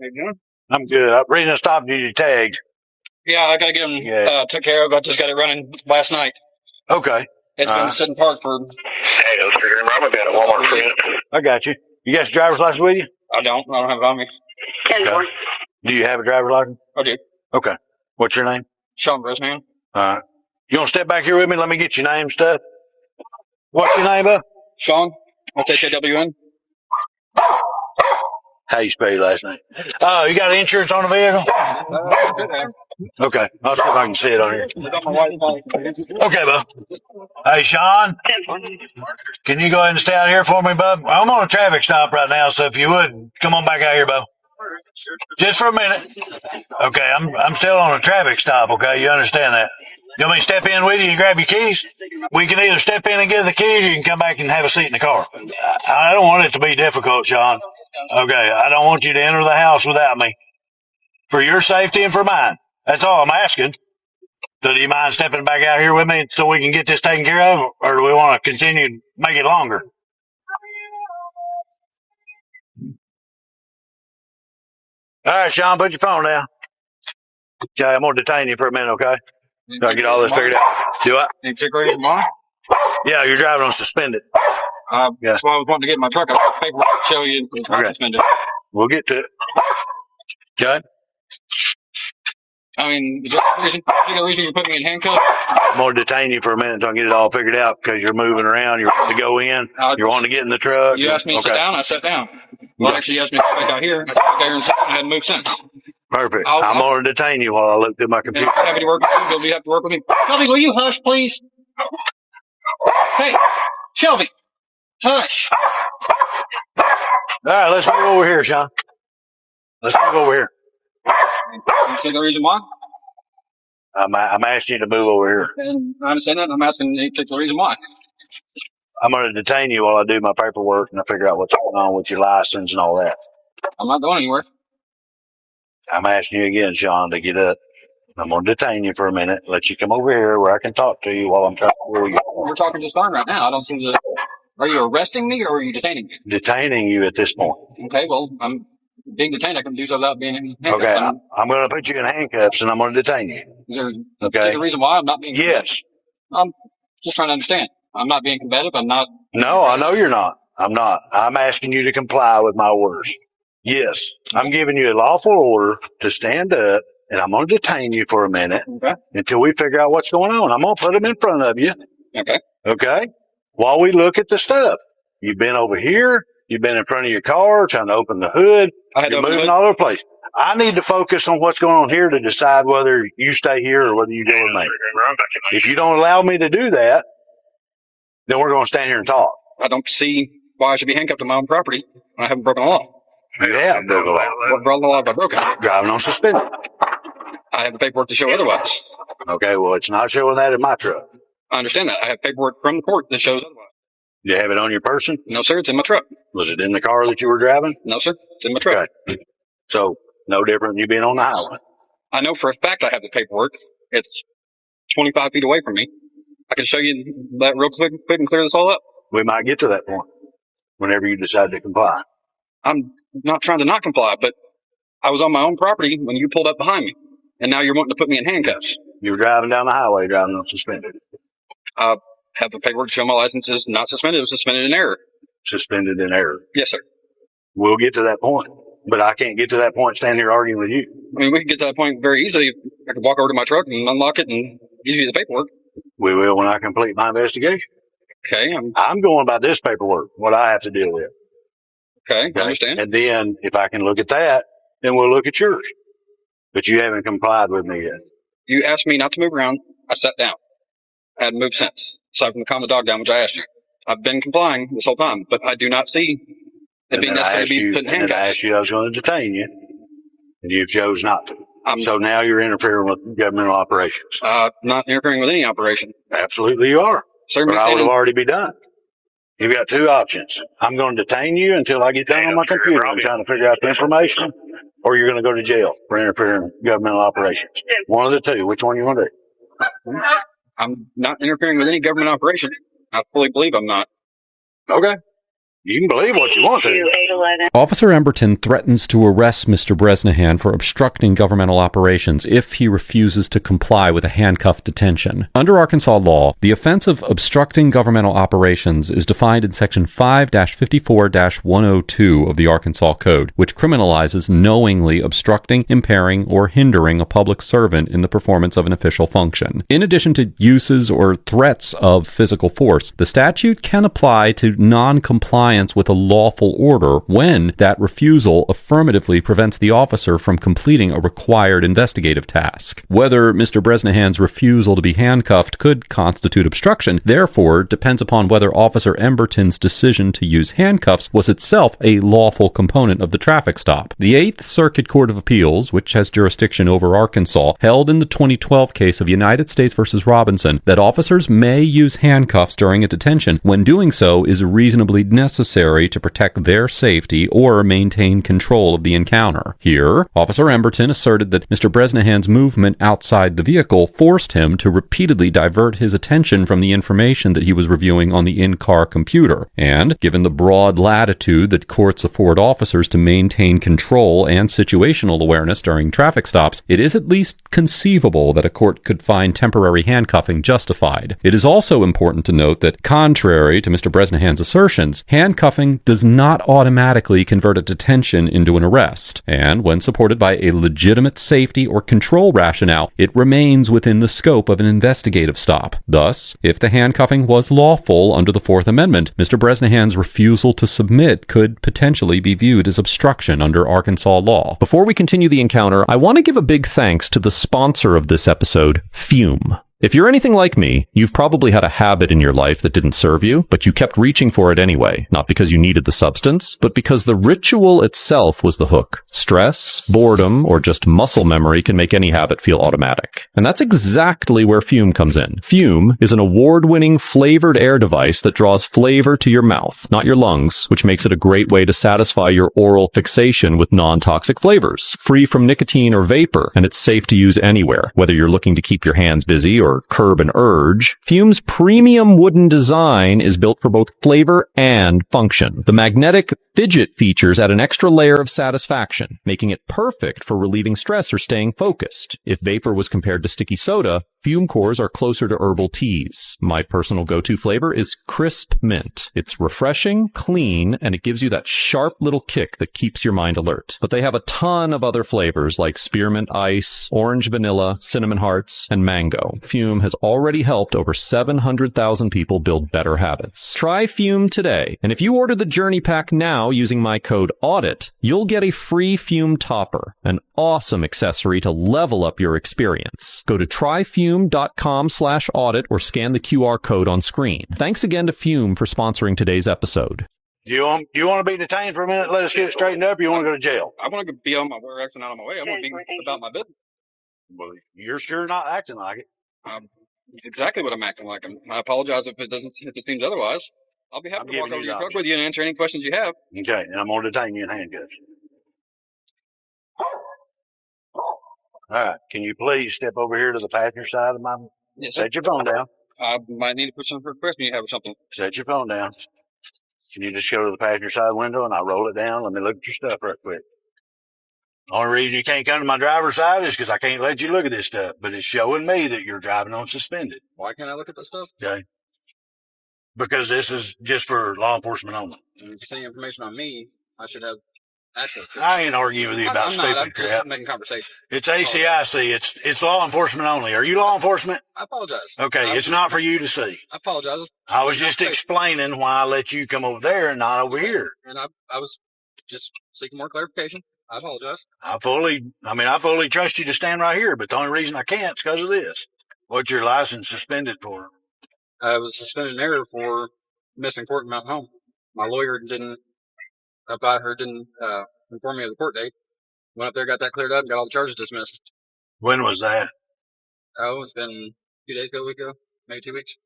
How you doing? I'm good. I'm reading a stop duty tags. Yeah, I got to get them took care of. I just got it running last night. Okay. It's been sitting parked for... Hey, let's figure him out. I've been at Walmart for you. I got you. You got your driver's license with you? I don't have it on me. Okay. Do you have a driver's license? I do. Okay. What's your name? Sean Grossman. All right. You want to step back here with me? Let me get your name stuff. What's your name, bud? Sean. That's HAWN. How you spell your last name? Oh, you got insurance on the vehicle? Okay. I'll see if I can see it on here. Okay, bub. Hey, Sean. Can you go ahead and stay out here for me, bub? I'm on a traffic stop right now, so if you would, come on back out here, bub. Just for a minute. Okay, I'm still on a traffic stop, okay? You understand that? You want me to step in with you and grab your keys? We can either step in and get the keys or you can come back and have a seat in the car. I don't want it to be difficult, Sean. Okay, I don't want you to enter the house without me. For your safety and for mine. That's all I'm asking. So do you mind stepping back out here with me so we can get this taken care of? Or do we want to continue to make it longer? All right, Sean, put your phone down. Okay, I'm going to detain you for a minute, okay? So I get all this figured out. Do I? Any particular reason why? Yeah, you're driving on suspended. That's why I was wanting to get in my truck. I got paperwork to show you it's not suspended. We'll get to it. Okay. I mean, is there a particular reason you're putting me in handcuffs? I'm going to detain you for a minute until I get it all figured out because you're moving around. You're wanting to go in. You're wanting to get in the truck. You asked me to sit down. I sat down. Well, actually, you asked me to sit back out here. I sat back there and I hadn't moved since. Perfect. I'm going to detain you while I look through my computer. I'm happy to work with you. You'll have to work with me. Shelby, will you hush, please? Hey, Shelby, hush. All right, let's move over here, Sean. Let's move over here. You see the reason why? I'm asking you to move over here. And I understand that. I'm asking any particular reason why. I'm going to detain you while I do my paperwork and I figure out what's going on with your license and all that. I'm not going anywhere. I'm asking you again, Sean, to get up. I'm going to detain you for a minute, let you come over here where I can talk to you while I'm trying to pull you. We're talking just fine right now. I don't see the... Are you arresting me or are you detaining me? Detaining you at this point. Okay, well, I'm being detained. I can do so without being in handcuffs. Okay, I'm going to put you in handcuffs and I'm going to detain you. Is there a particular reason why I'm not being... Yes. I'm just trying to understand. I'm not being combative. I'm not... No, I know you're not. I'm not. I'm asking you to comply with my orders. Yes, I'm giving you a lawful order to stand up, and I'm going to detain you for a minute until we figure out what's going on. I'm going to put them in front of you. Okay? While we look at the stuff. You've been over here. You've been in front of your car trying to open the hood. You're moving all over the place. I need to focus on what's going on here to decide whether you stay here or whether you go with me. If you don't allow me to do that, then we're going to stand here and talk. I don't see why I should be handcuffed to my own property when I haven't broken the law. You have broken the law. What broke the law have I broken? Driving on suspended. I have the paperwork to show otherwise. Okay, well, it's not showing that in my truck. I understand that. I have paperwork from the court that shows otherwise. You have it on your person? No, sir. It's in my truck. Was it in the car that you were driving? No, sir. It's in my truck. Okay. So, no different than you being on the highway. I know for a fact I have the paperwork. It's 25 feet away from me. I can show you that real quick and clear this all up. We might get to that point whenever you decide to comply. I'm not trying to not comply, but I was on my own property when you pulled up behind me, and now you're wanting to put me in handcuffs. You were driving down the highway, driving on suspended. I have the paperwork to show my license is not suspended. It was suspended in error. Suspended in error. Yes, sir. We'll get to that point, but I can't get to that point standing here arguing with you. I mean, we can get to that point very easily. I could walk over to my truck and unlock it and give you the paperwork. We will when I complete my investigation. Okay. I'm going by this paperwork, what I have to deal with. Okay, I understand. And then if I can look at that, then we'll look at yours. But you haven't complied with me yet. You asked me not to move around. I sat down. I hadn't moved since, aside from to calm the dog down, which I asked you. I've been complying this whole time, but I do not see it being necessary to be put in handcuffs. And I asked you I was going to detain you, and you chose not to. So now you're interfering with governmental operations. Not interfering with any operation. Absolutely you are. Sir, but I would have already be done. You've got two options. I'm going to detain you until I get done on my computer. I'm trying to figure out the information, or you're going to go to jail for interfering with governmental operations. One of the two. Which one you want to do? I'm not interfering with any government operation. I fully believe I'm not. Okay. You can believe what you want to. Officer Emberton threatens to arrest Mr. Bresnahan for obstructing governmental operations if he refuses to comply with a handcuff detention. Under Arkansas law, the offense of obstructing governmental operations is defined in Section 5-54-102 of the Arkansas Code, which criminalizes knowingly obstructing, impairing, or hindering a public servant in the performance of an official function. In addition to uses or threats of physical force, the statute can apply to non-compliance with a lawful order when that refusal affirmatively prevents the officer from completing a required investigative task. Whether Mr. Bresnahan's refusal to be handcuffed could constitute obstruction, therefore, depends upon whether Officer Emberton's decision to use handcuffs was itself a lawful component of the traffic stop. The Eighth Circuit Court of Appeals, which has jurisdiction over Arkansas, held in the 2012 case of United States v. Robinson that officers may use handcuffs during a detention when doing so is reasonably necessary to protect their safety or maintain control of the encounter. Here, Officer Emberton asserted that Mr. Bresnahan's movement outside the vehicle forced him to repeatedly divert his attention from the information that he was reviewing on the in-car computer, and given the broad latitude that courts afford officers to maintain control and situational awareness during traffic stops, it is at least conceivable that a court could find temporary handcuffing justified. It is also important to note that, contrary to Mr. Bresnahan's assertions, handcuffing does not automatically convert a detention into an arrest, and when supported by a legitimate safety or control rationale, it remains within the scope of an investigative stop. Thus, if the handcuffing was lawful under the Fourth Amendment, Mr. Bresnahan's refusal to submit could potentially be viewed as obstruction under Arkansas law. Before we continue the encounter, I want to give a big thanks to the sponsor of this episode, Fume. If you're anything like me, you've probably had a habit in your life that didn't serve you, but you kept reaching for it anyway, not because you needed the substance, but because the ritual itself was the hook. Stress, boredom, or just muscle memory can make any habit feel automatic. And that's exactly where Fume comes in. Fume is an award-winning flavored air device that draws flavor to your mouth, not your lungs, which makes it a great way to satisfy your oral fixation with non-toxic flavors, free from nicotine or vapor, and it's safe to use anywhere, whether you're looking to keep your hands busy or curb an urge. Fume's premium wooden design is built for both flavor and function. The magnetic fidget features add an extra layer of satisfaction, making it perfect for relieving stress or staying focused. If vapor was compared to sticky soda, Fume cores are closer to herbal teas. My personal go-to flavor is crisp mint. It's refreshing, clean, and it gives you that sharp little kick that keeps your mind alert. But they have a ton of other flavors like spearmint ice, orange vanilla, cinnamon hearts, and mango. Fume has already helped over 700,000 people build better habits. Try Fume today, and if you order the Journey Pack now using my code AUDIT, you'll get a free Fume topper, an awesome accessory to level up your experience. Go to tryfume.com/audit or scan the QR code on screen. Thanks again to Fume for sponsoring today's episode. You want to be detained for a minute? Let us get it straightened up. Or you want to go to jail? I want to be on my way, or acting out on my way. I want to be about my business. Well, you're sure not acting like it. It's exactly what I'm acting like. I apologize if it seems otherwise. I'll be happy to walk over your truck with you and answer any questions you have. Okay, and I'm going to detain you in handcuffs. All right, can you please step over here to the passenger side of my... Yes, Set your phone down. I might need to put some for a question you have or something. Set your phone down. Can you just go to the passenger side window and I'll roll it down? Let me look at your stuff right quick. The only reason you can't come to my driver's side is because I can't let you look at this stuff, but it's showing me that you're driving on suspended. Why can't I look at that stuff? Okay. Because this is just for law enforcement only. If you say information on me, I should have access to it. I ain't arguing with you about I'm crap. just making conversation. It's ACIC. It's law enforcement only. Are you law enforcement? I apologize. Okay, it's not for you to see. I apologize. I was just explaining why I let you come over there and not over here. And I was just seeking more clarification. I apologize. I fully trust you to stand right here, but the only reason I can't is because of this. What's your license suspended for? I was suspended in error for missing court in Mountain Home. My lawyer didn't inform me of the court date. Went up there, got that cleared up, got all the charges dismissed. When was that? Oh, it's been 2 days ago, a week ago, maybe 2 weeks.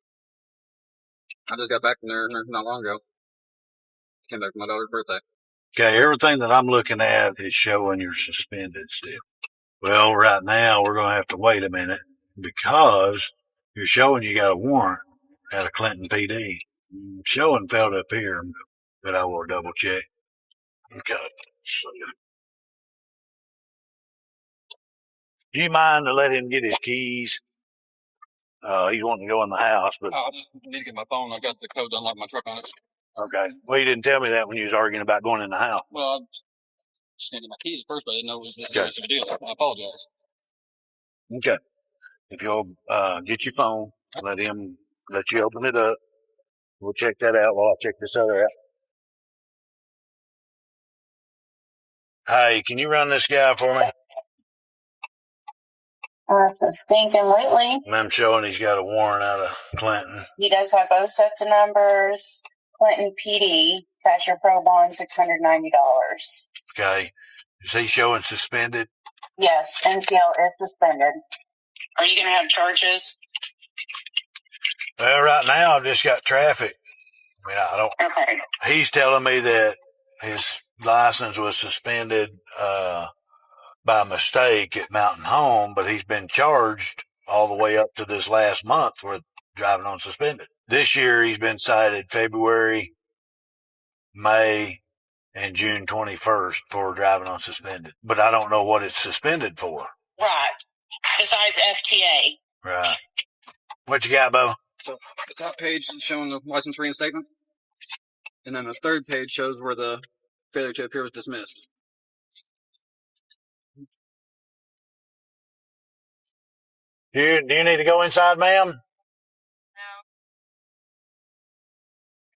I just got back from there not long ago. Came back for my daughter's birthday. Okay, everything that I'm looking at is showing you're suspended still. Well, right now we're going to have to wait a minute because you're showing you got a warrant out of Clinton PD. Showing felt up here, but I will double check. Okay. So, do you mind to let him get his keys? He's wanting to go in the house, but I just need to get my phone. I got the code to unlock my truck on it. okay. Well, you didn't tell me that when you was arguing about going in the house. Well, I just needed my keys at first, but I didn't know it was this serious of a deal. I apologize. Okay. If you'll get your phone, let him let you open it up. We'll check that out while I check this other out. Hey, can you run this guy for me? Thinking lately. I'm showing he's got a warrant out of Clinton. He does have both sets of numbers. Clinton PD, cash your pro bond, $690. Okay. Is he showing suspended? Yes, NCL is suspended. Are you going to have charges? Well, right now I've just got traffic. I mean, I don't. Okay. He's telling me that his license was suspended by mistake at Mountain Home, but he's been charged all the way up to this last month with driving on suspended. This year he's been cited February, May, and June 21st for driving on suspended. But I don't know what it's suspended for. Right. Besides FTA. Right. What you got, Bo? So the top page is showing the license reinstatement, and then the third page shows where the failure to appear was dismissed. Do you need to go inside, ma'am?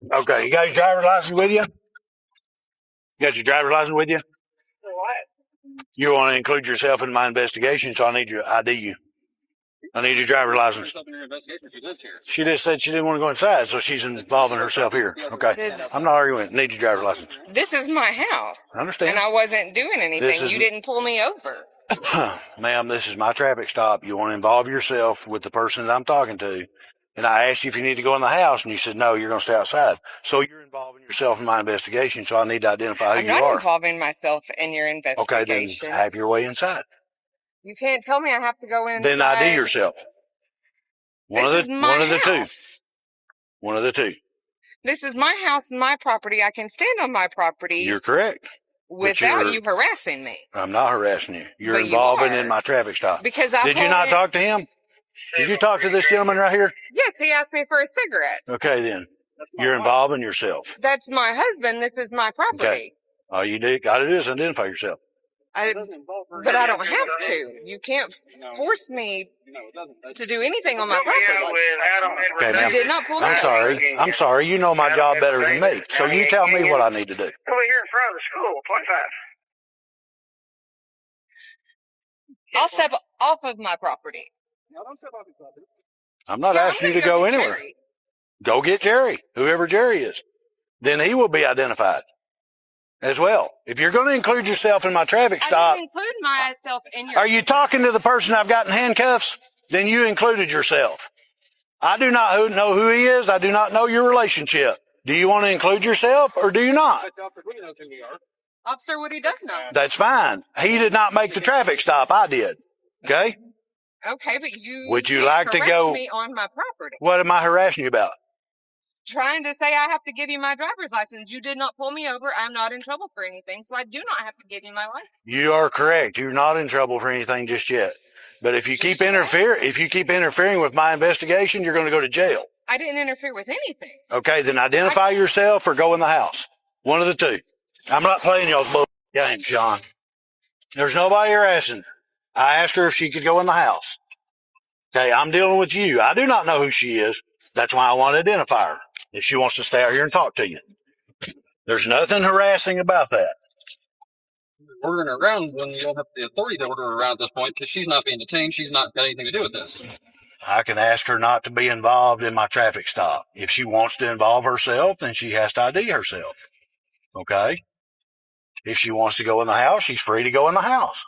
No. Okay. You got your driver's license with you? You got your driver's license with you? For what? You want to include yourself in my investigation, so I need your ID you. I need your driver's license. She just said she didn't want to go inside, so she's involving herself here. Okay. I'm not arguing. Need your driver's license. This is my house. I understand. And I wasn't doing anything. You didn't pull me over. Ma'am, this is my traffic stop. You want to involve yourself with the person that I'm talking to. And I asked you if you need to go in the house, and you said, no, you're going to stay outside. So you're involving yourself in my investigation, so I need to identify who you are. I'm not involving myself in your investigation. Okay, then have your way inside. You can't tell me I have to go inside. Then ID yourself. One of the two. One of the two. This is my house and my property. I can stand on my property. You're correct. Without you harassing me. I'm not harassing you. You're involving in my traffic stop. Because Did you not talk to him? Did you talk to this gentleman right here? Yes, he asked me for a cigarette. Okay, then. You're involving yourself. That's my husband. This is my property. Okay. All you got to do is identify yourself. But I don't have to. You can't force me to do anything on my property. Okay, ma'am. You did not pull me over. I'm sorry. You know my job better than me. So you tell me what I need to do. Over here in front of the school, 25. I'll step off of my property. I'm not asking you to go anywhere. Jerry. Go get Jerry, whoever Jerry is. Then he will be identified as well. If you're going to include yourself in my traffic stop. I didn't include myself in your. Are you talking to the person I've got in handcuffs? Then you included yourself. I do not know who he is. I do not know your relationship. Do you want to include yourself or do you not? Officer Woody does know. That's fine. He did not make the traffic stop. I did. Okay? Okay, but you would you like to go me on my property? What am I harassing you about? Trying to say I have to give you my driver's license. You did not pull me over. I'm not in trouble for anything, so I do not have to give you my license. You are correct. You're not in trouble for anything just yet. But if you keep interfering with my investigation, you're going to go to jail. I didn't interfere with anything. Okay, then identify yourself or go in the house. One of the two. I'm not playing y'all's bull game, Sean. There's nobody harassing. I asked her if she could go in the house. Okay, I'm dealing with you. I do not know who she is. That's why I want to identify her. If she wants to stay out here and talk to you. There's nothing harassing about that. Ordering her around when you don't have the authority to order her around at this point because she's not being detained. She's not got anything to do with this. I can ask her not to be involved in my traffic stop. If she wants to involve herself, then she has to ID herself. Okay? If she wants to go in the house, she's free to go in the house.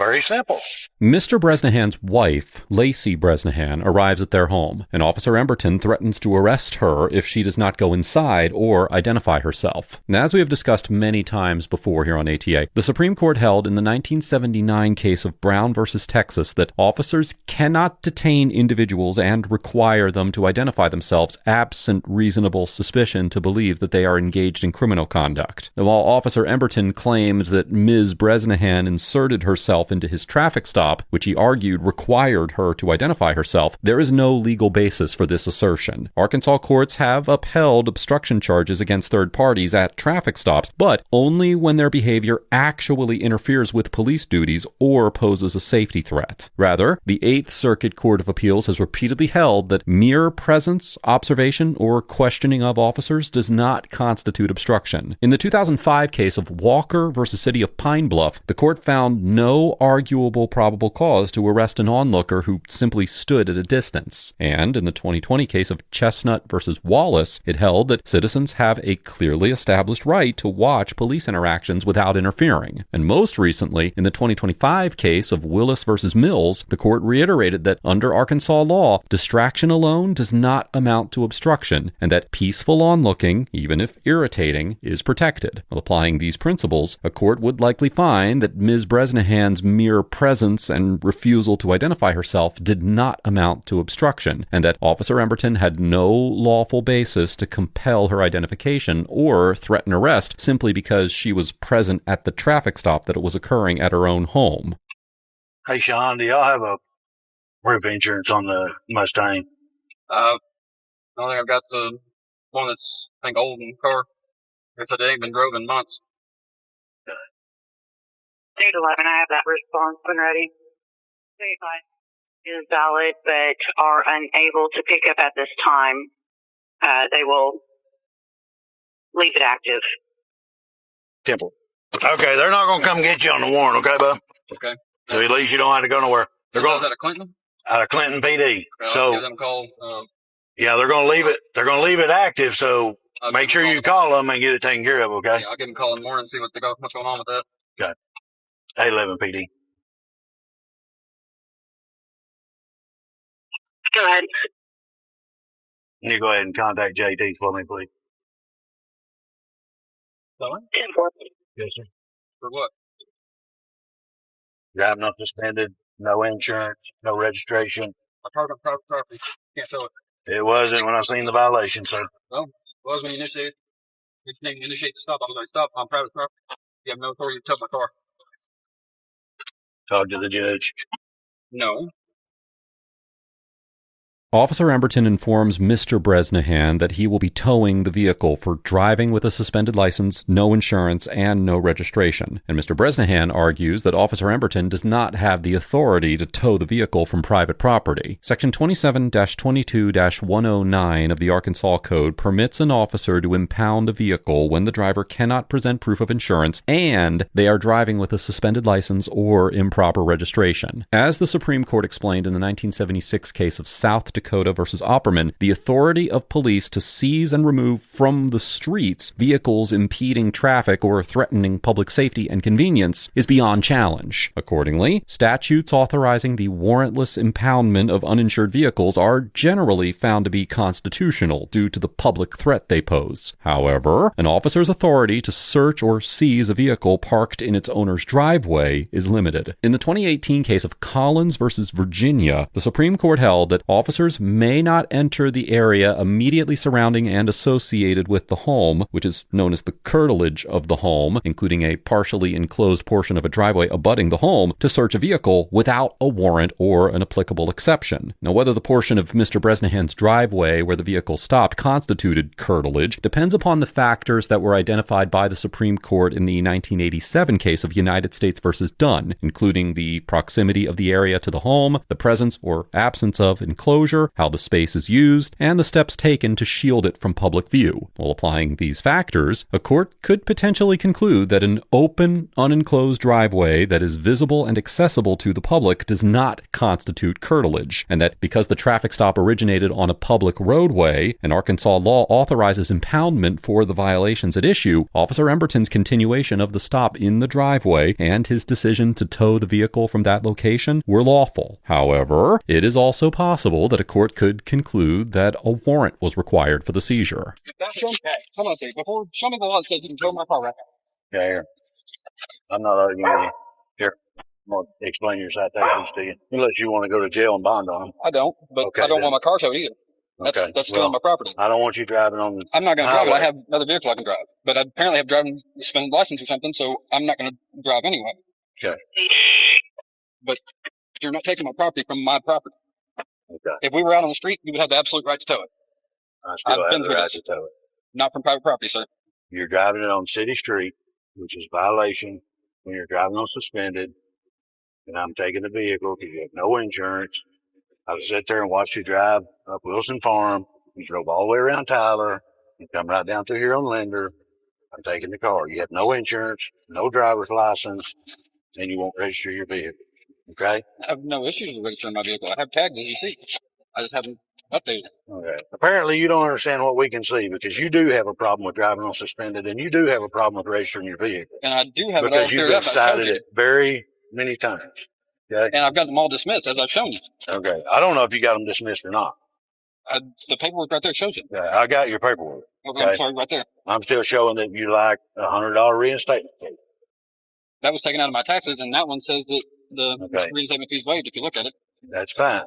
Very simple. Mr. Bresnahan's wife, Lacey Bresnahan, arrives at their home, and Officer Emberton threatens to arrest her if she does not go inside or identify herself. And as we have discussed many times before here on ATA, the Supreme Court held in the 1979 case of Brown versus Texas that officers cannot detain individuals and require them to identify themselves absent reasonable suspicion to believe that they are engaged in criminal conduct. And while Officer Emberton claimed that Ms. Bresnahan inserted herself into his traffic stop, which he argued required her to identify herself, there is no legal basis for this assertion. Arkansas courts have upheld obstruction charges against third parties at traffic stops, but only when their behavior actually interferes with police duties or poses a safety threat. Rather, the Eighth Circuit Court of Appeals has repeatedly held that mere presence, observation, or questioning of officers does not constitute obstruction. In the 2005 case of Walker versus City of Pine Bluff, the court found no arguable probable cause to arrest an onlooker who simply stood at a distance. And in the 2020 case of Chestnut versus Wallace, it held that citizens have a clearly established right to watch police interactions without interfering. And most recently, in the 2025 case of Willis versus Mills, the court reiterated that under Arkansas law, distraction alone does not amount to obstruction, and that peaceful onlooking, even if irritating, is protected. While applying these principles, a court would likely find that Ms. Bresnahan's mere presence and refusal to identify herself did not amount to obstruction, and that Officer Emberton had no lawful basis to compel her identification or threaten arrest simply because she was present at the traffic stop that it was occurring at her own home. Hey, Sean, do y'all have a roof insurance on the Mustang? I don't think I've got the one that's, I think, old in the car. I guess it ain't been drove in months. 811, I have that response when ready. 35 is valid, but are unable to pick up at this time. They will leave it active. Temple. Okay, they're not going to come get you on the warrant, okay, bud? Okay. So at least you don't have to go nowhere. They're going out of Clinton? Out of Clinton PD. Okay, so give them a call. Yeah, they're going to leave it. They're going to leave it active. So make sure you call them and get it taken care of. Okay. Yeah, I'll give them a call in the morning and see what's going on with that. Okay. 811 PD. Go ahead. You go ahead and contact JD for me, please. Sorry? 10-4. Yes, sir. For what? Driving unsuspended, no insurance, no registration. I parked on private property. Can't tow it. It wasn't when I seen the violation, sir. Well, it was when you initiate the stop. I was like, stop on private property. You have no authority to tow my car. Talk to the judge. No. Officer Emberton informs Mr. Bresnahan that he will be towing the vehicle for driving with a suspended license, no insurance, and no registration. And Mr. Bresnahan argues that Officer Emberton does not have the authority to tow the vehicle from private property. Section 27-22-109 of the Arkansas Code permits an officer to impound a vehicle when the driver cannot present proof of insurance and they are driving with a suspended license or improper registration. As the Supreme Court explained in the 1976 case of South Dakota versus Opperman, the authority of police to seize and remove from the streets vehicles impeding traffic or threatening public safety and convenience is beyond challenge. Accordingly, statutes authorizing the warrantless impoundment of uninsured vehicles are generally found to be constitutional due to the public threat they pose. However, an officer's authority to search or seize a vehicle parked in its owner's driveway is limited. In the 2018 case of Collins versus Virginia, the Supreme Court held that officers may not enter the area immediately surrounding and associated with the home, which is known as the curtilage of the home, including a partially enclosed portion of a driveway abutting the home, to search a vehicle without a warrant or an applicable exception. Now, whether the portion of Mr. Bresnahan's driveway where the vehicle stopped constituted curtilage depends upon the factors that were identified by the Supreme Court in the 1987 case of United States versus Dunn, including the proximity of the area to the home, the presence or absence of enclosure, structure, how the space is used, and the steps taken to shield it from public view. While applying these factors, a court could potentially conclude that an open, unenclosed driveway that is visible and accessible to the public does not constitute curtilage, and that because the traffic stop originated on a public roadway, and Arkansas law authorizes impoundment for the violations at issue, Officer Emberton's continuation of the stop in the driveway and his decision to tow the vehicle from that location were lawful. However, it is also possible that a court could conclude that a warrant was required for the seizure. Hold on a second. Show me the law that says you can tow my car right now. Yeah, here. I'm not arguing with you. Here, I'm going to explain your citations to you. Unless you want to go to jail and bond on them. I don't, but Okay, I don't then. want my car towed either. That's stealing my property. I don't want you driving on the I'm not going to drive it. I highway. have another vehicle I can drive. But I apparently have driving suspended license or something, so I'm not going to drive anyway. Okay. But you're not taking my property from my property. Okay. If we were out on the street, you would have the absolute right to tow it. I still I've have been the through right this. to tow it. Not from private property, sir. You're driving it on city street, which is violation when you're driving on suspended, and I'm taking the vehicle because you have no insurance. I would sit there and watch you drive up Wilson Farm. You drove all the way around Tyler. You come right down through here on Linder. I'm taking the car. You have no insurance, no driver's license, and you won't register your vehicle. Okay? I have no issues with registering my vehicle. I have tags, as you see. I just haven't updated it. Okay. Apparently, you don't understand what we can see because you do have a problem with driving on suspended, and you do have a problem with registering your vehicle And I do have because it you've all been cleared up. I've showed cited you. it very many times. Okay? And I've got them all dismissed, as I've shown you. Okay. I don't know if you got them dismissed or not. The paperwork right there shows it. Yeah, I got your paperwork. Okay, Okay. I'm sorry, right there. I'm still showing that you like $100 reinstatement fee. That was taken out of my taxes, and that one says that the Okay. reinstatement fee is waived if you look at it. That's fine.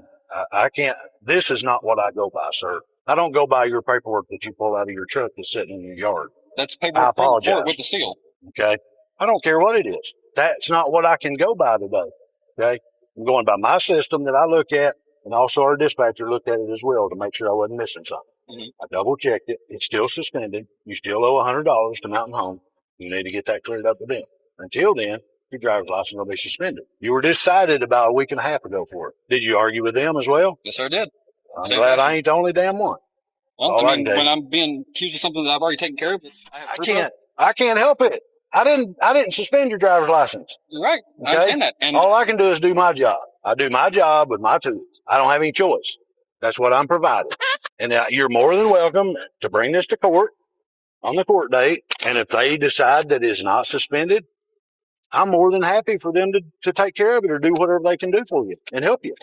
I can't. This is not what I go by, sir. I don't go by your paperwork that you pull out of your truck that's sitting in your yard. That's I paperwork from apologize. court with the seal. Okay. I don't care what it is. That's not what I can go by today. Okay. I'm going by my system that I look at, and also our dispatcher looked at it as well to make sure I wasn't missing something. Mhm. I double checked it. It's still suspended. You still owe $100 to Mountain Home. You need to get that cleared up with them. Until then, your driver's license will be suspended. You were decided about a week and a half ago for it. Did you argue with them as well? Yes, sir, I did. I'm Same glad question. I ain't the only damn one. Well, All I I mean, can do. when I'm being accused of something that I've already taken care of, I can't help it. I didn't suspend your driver's license. You're right. Okay? I understand that. And All I can do is do my job. I do my job with my tools. I don't have any choice. That's what I'm provided. And you're more than welcome to bring this to court on the court date. And if they decide that it's not suspended, I'm more than happy for them to take care of it or do whatever they can do for you and help you.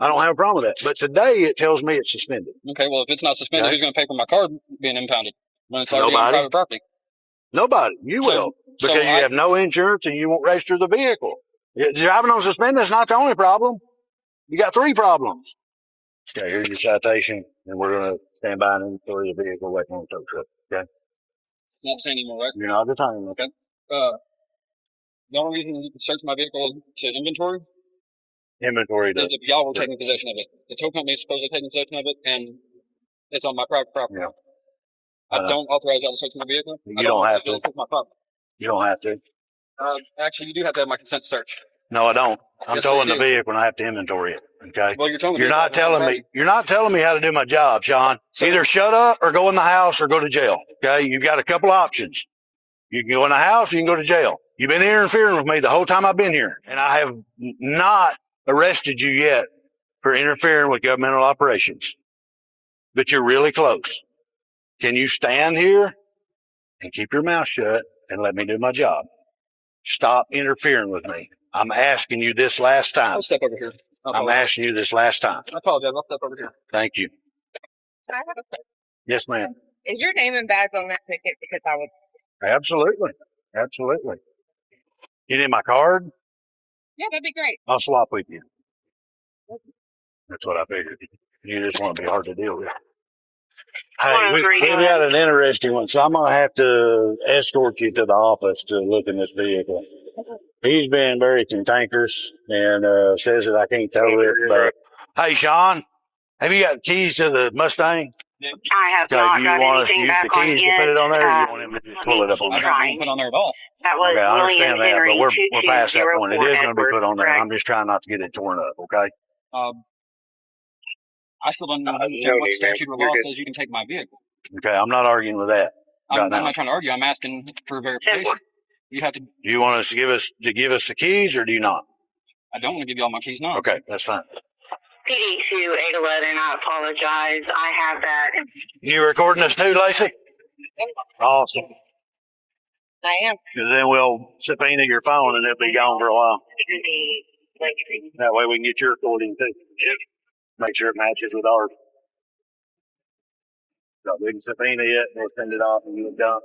I don't have a problem with that. But today it tells me it's suspended. okay, well, if it's not suspended, Okay. who's going to pay for my car being impounded when it's already on Nobody. private property? Nobody. You So- will. so Because you I- have no insurance and you won't register the vehicle. Driving on suspended is not the only problem. You got 3 problems. Okay, here's your citation, and we're going to stand by and inventory the vehicle waiting on the tow truck. Okay? Not saying anymore, right? You're not determined. Okay. The only reason you can search my vehicle to inventory Inventory is does. if y'all were taking possession of it. The tow company is supposed to take possession of it, and it's on my private property. Yeah. I don't authorize y'all to search my vehicle. You don't have to. It's my property. You don't have to. Actually, you do have to have my consent to search. No, I don't. I'm Yes, sir, towing you the do. vehicle and I have to inventory it. Okay? Well, you're telling me You're not telling me how to do my job, Sean. Either shut up or go in the house or go to jail. Okay? You've got a couple options. You can go in the house or you can go to jail. You've been interfering with me the whole time I've been here, and I have not arrested you yet for interfering with governmental operations. But you're really close. Can you stand here and keep your mouth shut and let me do my job? Stop interfering with me. I'm asking you this last time. I'll step over here. I'm asking you this last time. I apologize. I'll step over here. Thank you. I have a question. Yes, ma'am. Is your name and badge on that ticket? Because I would. Absolutely. Absolutely. You need my card? Yeah, that'd be great. I'll swap with you. That's what I figured. You just want to be hard to deal with. Hey, we got an interesting one, so I'm going to have to escort you to the office to look in this vehicle. He's been very cantankerous and says that I can't tow it. But hey, Sean, have you got keys to the Mustang? I have Okay, not do you got want us to anything use the back on keys to it. put it on there, or you want him to just pull it up on I there? don't want to put on there at all. That was Okay, I William understand that, Henry but we're past that point. It 2204 is going to be put on there. Edward, I'm just trying not to get it torn up, okay? Um, I still don't understand what statute or law says you can take my vehicle. Okay, I'm not arguing with that. I'm not trying to argue. I'm asking for verification. You have to. Do you want us to give us the keys, or do you not? I don't want to give you all my keys now. Okay, that's fine. PD 2811, I apologize. I have that. You recording this too, Lacey? Awesome. I am. Because then we'll subpoena your phone and it'll be gone for a while. That way we can get your recording too. Make sure it matches with ours. So we can subpoena it and we'll send it off and you're done.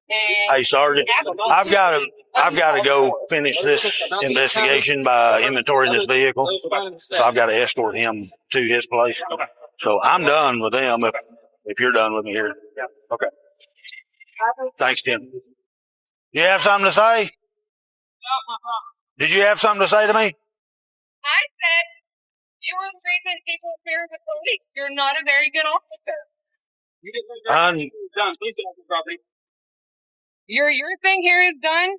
Hey, Sergeant, I've got to go finish this investigation by inventorying this vehicle. So I've got to escort him to his place. So I'm done with them if you're done with me here. Okay. Thanks, Tim. You have something to say? Did you have something to say to me? I said you were treating people here as the police. You're not a very good officer. Done. Please get off the property. Your thing here is done.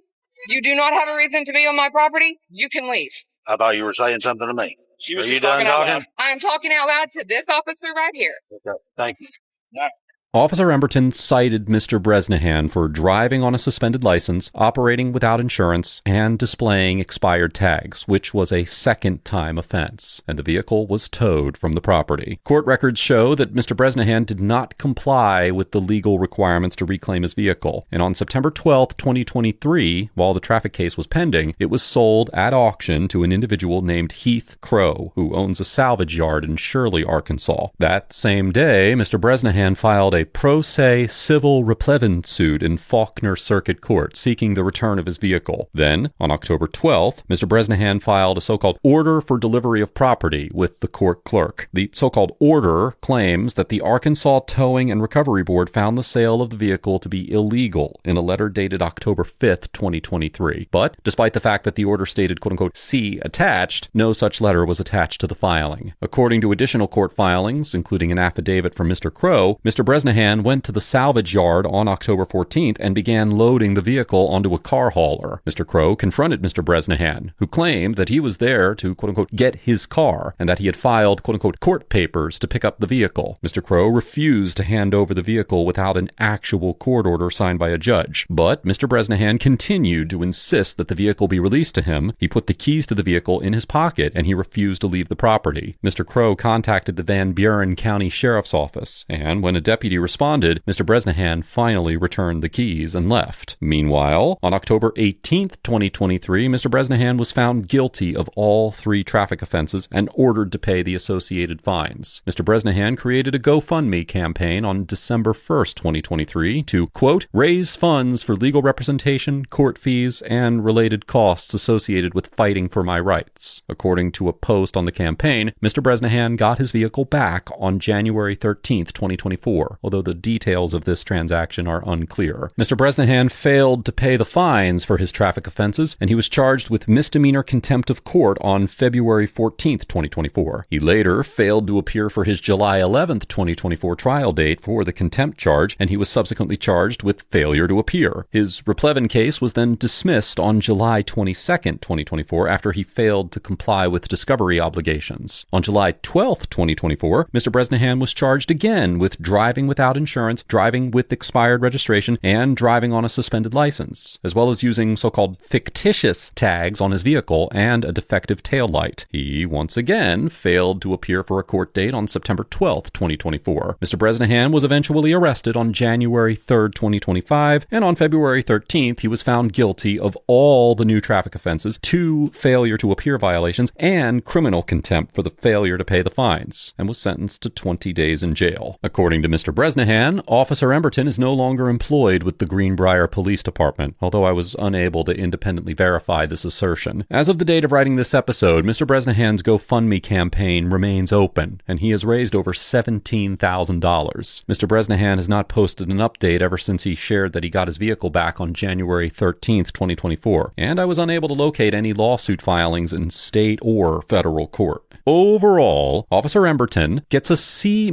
You do not have a reason to be on my property. You can leave. I thought you were saying something to me. She was Are you just done talking? I am talking out loud to this officer right here. Okay. Thank you. No. Officer Emberton cited Mr. Bresnahan for driving on a suspended license, operating without insurance, and displaying expired tags, which was a second-time offense, and the vehicle was towed from the property. Court records show that Mr. Bresnahan did not comply with the legal requirements to reclaim his vehicle, and on September 12, 2023, while the traffic case was pending, it was sold at auction to an individual named Heath Crow, who owns a salvage yard in Shirley, Arkansas. That same day, Mr. Bresnahan filed a pro se civil replevin suit in Faulkner Circuit Court seeking the return of his vehicle. Then, on October 12th, Mr. Bresnahan filed a so-called order for delivery of property with the court clerk. The so-called order claims that the Arkansas Towing and Recovery Board found the sale of the vehicle to be illegal in a letter dated October 5th, 2023. But, despite the fact that the order stated quote-unquote "see attached," no such letter was attached to the filing. According to additional court filings, including an affidavit from Mr. Crow, Mr. Bresnahan went to the salvage yard on October 14th and began loading the vehicle onto a car hauler. Mr. Crow confronted Mr. Bresnahan, who claimed that he was there to quote-unquote get his car and that he had filed quote-unquote court papers to pick up the vehicle. Mr. Crow refused to hand over the vehicle without an actual court order signed by a judge, but Mr. Bresnahan continued to insist that the vehicle be released to him. He put the keys to the vehicle in his pocket and he refused to leave the property. Mr. Crow contacted the Van Buren County Sheriff's Office, and when a deputy responded, Mr. Bresnahan finally returned the keys and left. Meanwhile, on October 18th, 2023, Mr. Bresnahan was found guilty of all 3 traffic offenses and ordered to pay the associated fines. Mr. Bresnahan created a GoFundMe campaign on December 1st, 2023 to, quote, raise funds for legal representation, court fees, and related costs associated with fighting for my rights. According to a post on the campaign, Mr. Bresnahan got his vehicle back on January 13th, 2024, although the details of this transaction are unclear. Mr. Bresnahan failed to pay the fines for his traffic offenses, and he was charged with misdemeanor contempt of court on February 14th, 2024. He later failed to appear for his July 11th, 2024 trial date for the contempt charge, and he was subsequently charged with failure to appear. His replevin case was then dismissed on July 22nd, 2024, after he failed to comply with discovery obligations. On July 12th, 2024, Mr. Bresnahan was charged again with driving without insurance, driving with expired registration, and driving on a suspended license, as well as using so-called fictitious tags on his vehicle and a defective taillight. He once again failed to appear for a court date on September 12th, 2024. Mr. Bresnahan was eventually arrested on January 3rd, 2025, and on February 13th, he was found guilty of all the new traffic offenses, 2 failure to appear violations, and criminal contempt for the failure to pay the fines, and was sentenced to 20 days in jail. According to Mr. Bresnahan, Officer Emberton is no longer employed with the Greenbrier Police Department, although I was unable to independently verify this assertion. As of the date of writing this episode, Mr. Bresnahan's GoFundMe campaign remains open, and he has raised over $17,000. Mr. Bresnahan has not posted an update ever since he shared that he got his vehicle back on January 13th, 2024, and I was unable to locate any lawsuit filings in state or federal court. Overall, Officer Emberton gets a C-,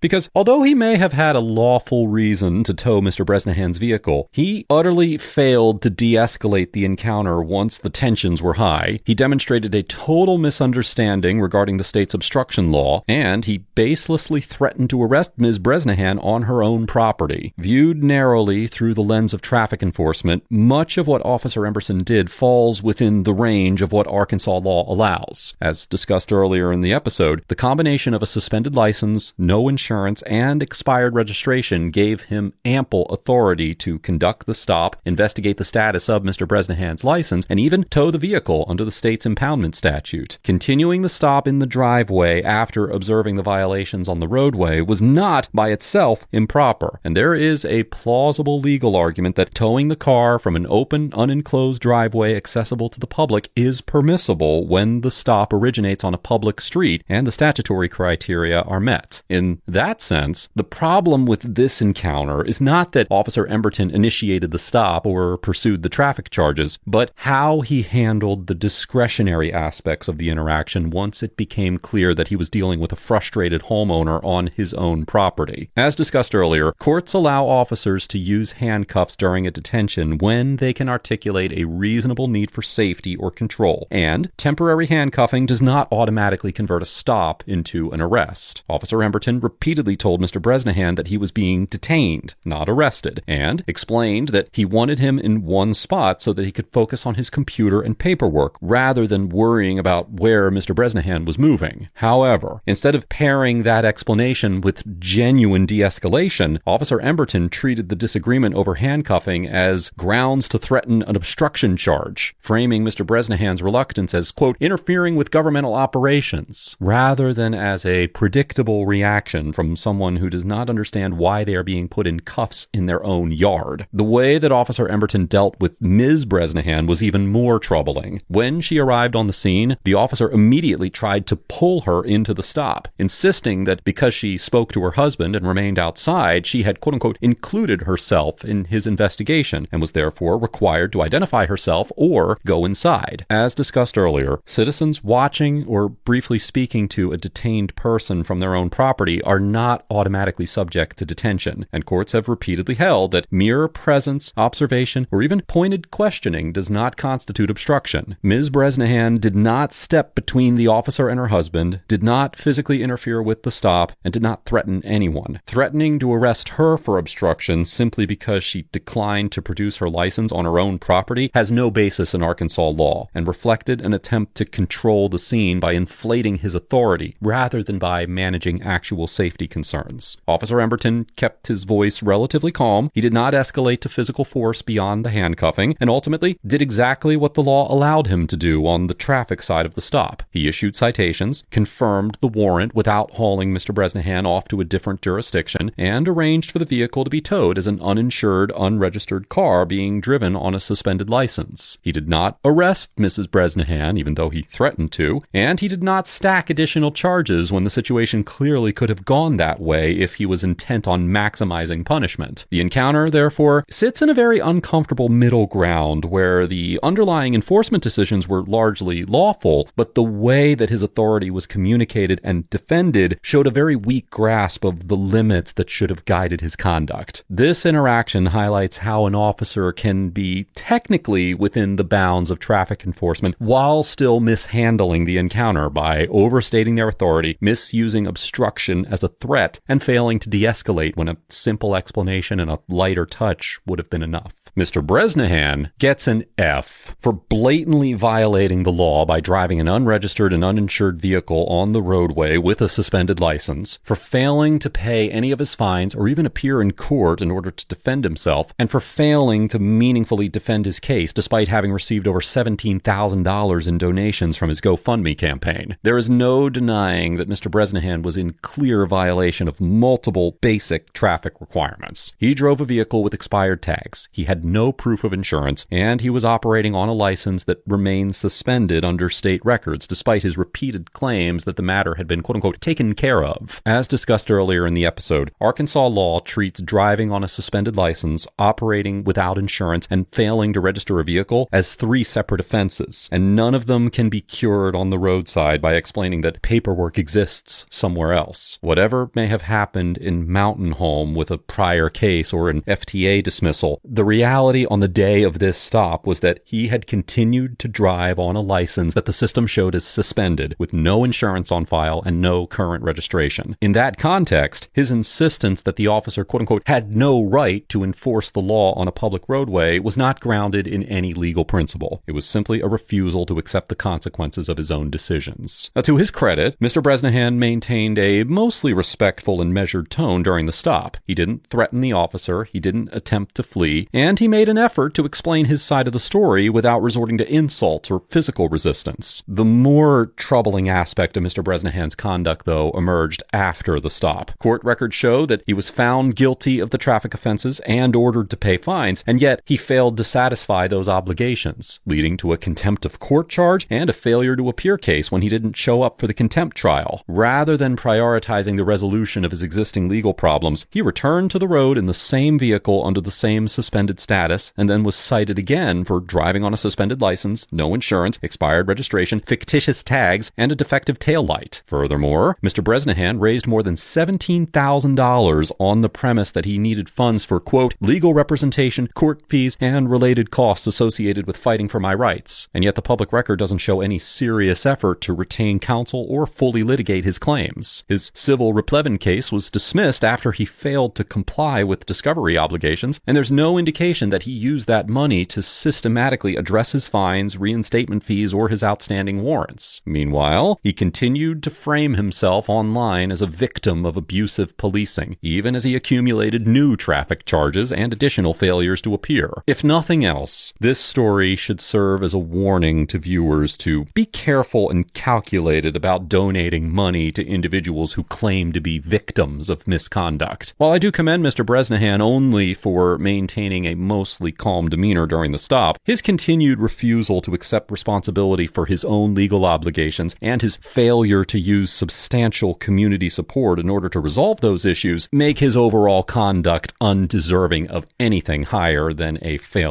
because although he may have had a lawful reason to tow Mr. Bresnahan's vehicle, he utterly failed to de-escalate the encounter once the tensions were high. He demonstrated a total misunderstanding regarding the state's obstruction law, and he baselessly threatened to arrest Ms. Bresnahan on her own property. Viewed narrowly through the lens of traffic enforcement, much of what Officer Emberton did falls within the range of what Arkansas law allows. As discussed earlier in the episode, the combination of a suspended license, no insurance, and expired registration gave him ample authority to conduct the stop, investigate the status of Mr. Bresnahan's license, and even tow the vehicle under the state's impoundment statute. Continuing the stop in the driveway after observing the violations on the roadway was not by itself improper, and there is a plausible legal argument that towing the car from an open, unenclosed driveway accessible to the public is permissible when the stop originates on a public street and the statutory criteria are met. In that sense, the problem with this encounter is not that Officer Emberton initiated the stop or pursued the traffic charges, but how he handled the discretionary aspects of the interaction once it became clear that he was dealing with a frustrated homeowner on his own property. As discussed earlier, courts allow officers to use handcuffs during a detention when they can articulate a reasonable need for safety or control, and temporary handcuffing does not automatically convert a stop into an arrest. Officer Emberton repeatedly told Mr. Bresnahan that he was being detained, not arrested, and explained that he wanted him in one spot so that he could focus on his computer and paperwork rather than worrying about where Mr. Bresnahan was moving. However, instead of pairing that explanation with genuine de-escalation, Officer Emberton treated the disagreement over handcuffing as grounds to threaten an obstruction charge, framing Mr. Bresnahan's reluctance as, quote, interfering with governmental operations, rather than as a predictable reaction from someone who does not understand why they are being put in cuffs in their own yard. The way that Officer Emberton dealt with Ms. Bresnahan was even more troubling. When she arrived on the scene, the officer immediately tried to pull her into the stop, insisting that because she spoke to her husband and remained outside, she had, quote-unquote, included herself in his investigation and was therefore required to identify herself or go inside. As discussed earlier, citizens watching or briefly speaking to a detained person from their own property are not automatically subject to detention, and courts have repeatedly held that mere presence, observation, or even pointed questioning does not constitute obstruction. Ms. Bresnahan did not step between the officer and her husband, did not physically interfere with the stop, and did not threaten anyone. Threatening to arrest her for obstruction simply because she declined to produce her license on her own property has no basis in Arkansas law, and reflected an attempt to control the scene by inflating his authority rather than by managing actual safety concerns. Officer Emberton kept his voice relatively calm. He did not escalate to physical force beyond the handcuffing, and ultimately did exactly what the law allowed him to do on the traffic side of the stop. He issued citations, confirmed the warrant without hauling Mr. Bresnahan off to a different jurisdiction, and arranged for the vehicle to be towed as an uninsured, unregistered car being driven on a suspended license. He did not arrest Mrs. Bresnahan, even though he threatened to, and he did not stack additional charges when the situation clearly could have gone that way if he was intent on maximizing punishment. The encounter, therefore, sits in a very uncomfortable middle ground where the underlying enforcement decisions were largely lawful, but the way that his authority was communicated and defended showed a very weak grasp of the limits that should have guided his conduct. This interaction highlights how an officer can be technically within the bounds of traffic enforcement while still mishandling the encounter by overstating their authority, misusing obstruction as a threat, and failing to de-escalate when a simple explanation and a lighter touch would have been enough. Mr. Bresnahan gets an F for blatantly violating the law by driving an unregistered and uninsured vehicle on the roadway with a suspended license, for failing to pay any of his fines or even appear in court in order to defend himself, and for failing to meaningfully defend his case despite having received over $17,000 in donations from his GoFundMe campaign. There is no denying that Mr. Bresnahan was in clear violation of multiple basic traffic requirements. He drove a vehicle with expired tags. He had had no proof of insurance, and he was operating on a license that remained suspended under state records, despite his repeated claims that the matter had been quote-unquote taken care of. As discussed earlier in the episode, Arkansas law treats driving on a suspended license, operating without insurance, and failing to register a vehicle as 3 separate offenses, and none of them can be cured on the roadside by explaining that paperwork exists somewhere else. Whatever may have happened in Mountain Home with a prior case or an FTA dismissal, the reality on the day of this stop was that he had continued to drive on a license that the system showed as suspended, with no insurance on file and no current registration. In that context, his insistence that the officer quote-unquote had no right to enforce the law on a public roadway was not grounded in any legal principle. It was simply a refusal to accept the consequences of his own decisions. Now, to his credit, Mr. Bresnahan maintained a mostly respectful and measured tone during the stop. He didn't threaten the officer, he didn't attempt to flee, and he made an effort to explain his side of the story without resorting to insults or physical resistance. The more troubling aspect of Mr. Bresnahan's conduct, though, emerged after the stop. Court records show that he was found guilty of the traffic offenses and ordered to pay fines, and yet he failed to satisfy those obligations, leading to a contempt of court charge and a failure to appear case when he didn't show up for the contempt trial. Rather than prioritizing the resolution of his existing legal problems, he returned to the road in the same vehicle under the same suspended status, and then was cited again for driving on a suspended license, no insurance, expired registration, fictitious tags, and a defective taillight. Furthermore, Mr. Bresnahan raised more than $17,000 on the premise that he needed funds for, quote, legal representation, court fees, and related costs associated with fighting for my rights. And yet the public record doesn't show any serious effort to retain counsel or fully litigate his claims. His civil replevin case was dismissed after he failed to comply with discovery obligations, and there's no indication that he used that money to systematically address his fines, reinstatement fees, or his outstanding warrants. Meanwhile, he continued to frame himself online as a victim of abusive policing, even as he accumulated new traffic charges and additional failures to appear. If nothing else, this story should serve as a warning to viewers to be careful and calculated about donating money to individuals who claim to be victims of misconduct. While I do commend Mr. Bresnahan only for maintaining a mostly calm demeanor during the stop, his continued refusal to accept responsibility for his own legal obligations and his failure to use substantial community support in order to resolve those issues make his overall conduct undeserving of anything higher than a failing